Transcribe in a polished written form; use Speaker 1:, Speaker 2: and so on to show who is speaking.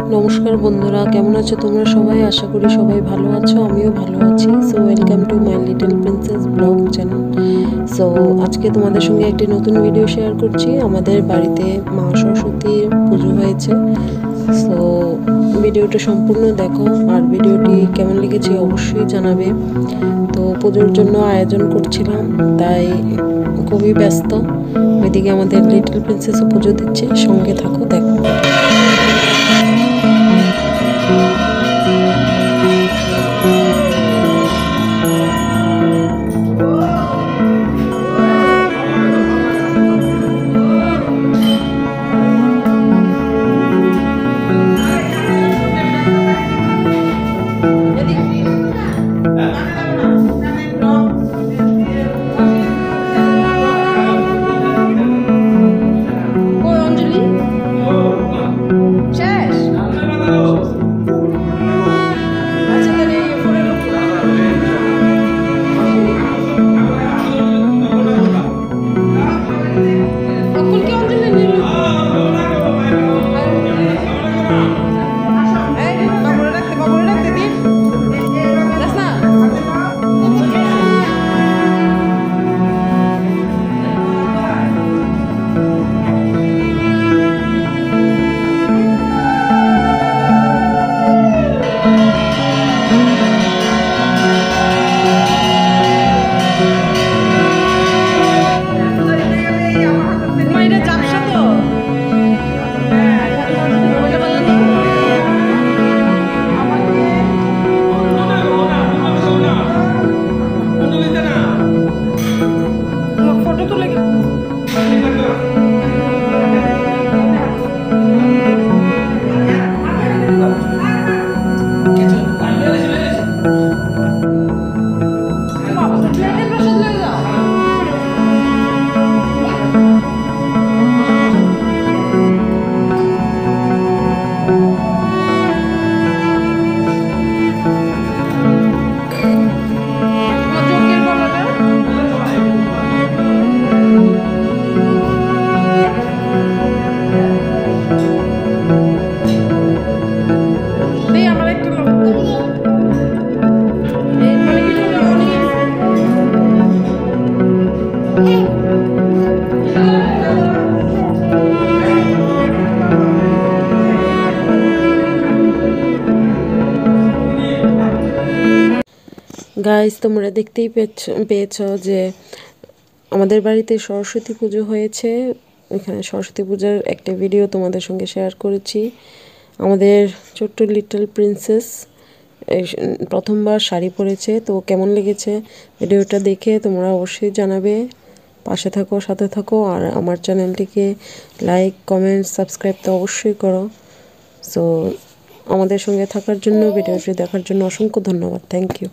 Speaker 1: नमस्कार बंधुरा केमन आछो तोमरा सबाई आशा करी सबाई भालो आछो आमिओ भालो आछि। So welcome to my little princess blog channel. So आज के तोमादेर संगे एकटी नतून भिडियो शेयर करछि। आमादेर बाड़ीते मा सरस्वतीर पुजो हयेछे। सो भिडियोटा सम्पूर्ण देखो और भिडियोटी केमन लेगेछे अवश्यई जानाबे। तो पुजोर जोन्नो आयोजन करछिलाम ताई खुबই ব্যস্ত। ওইদিকে আমাদের লিটল প্রিন্সেসও পুজো দিচ্ছে, সঙ্গে থাকো দেখো। गाइस তোমরা দেখতেই পেয়েছো যে আমাদের বাড়িতে সরস্বতী পুজো হয়েছে। এখানে সরস্বতী পূজার একটা ভিডিও তোমাদের সঙ্গে শেয়ার করেছি। আমাদের ছোট্ট লিটল প্রিন্সেস প্রথমবার শাড়ি পরেছে। তো কেমন লেগেছে ভিডিওটা দেখে তোমরা অবশ্যই জানাবে। পাশে থাকো, সাথে থাকো, আর আমার চ্যানেলটিকে লাইক, কমেন্ট, সাবস্ক্রাইব তো অবশ্যই করো। সো আমাদের সঙ্গে থাকার জন্য, ভিডিওটি দেখার জন্য অসংখ্য ধন্যবাদ। Thank you.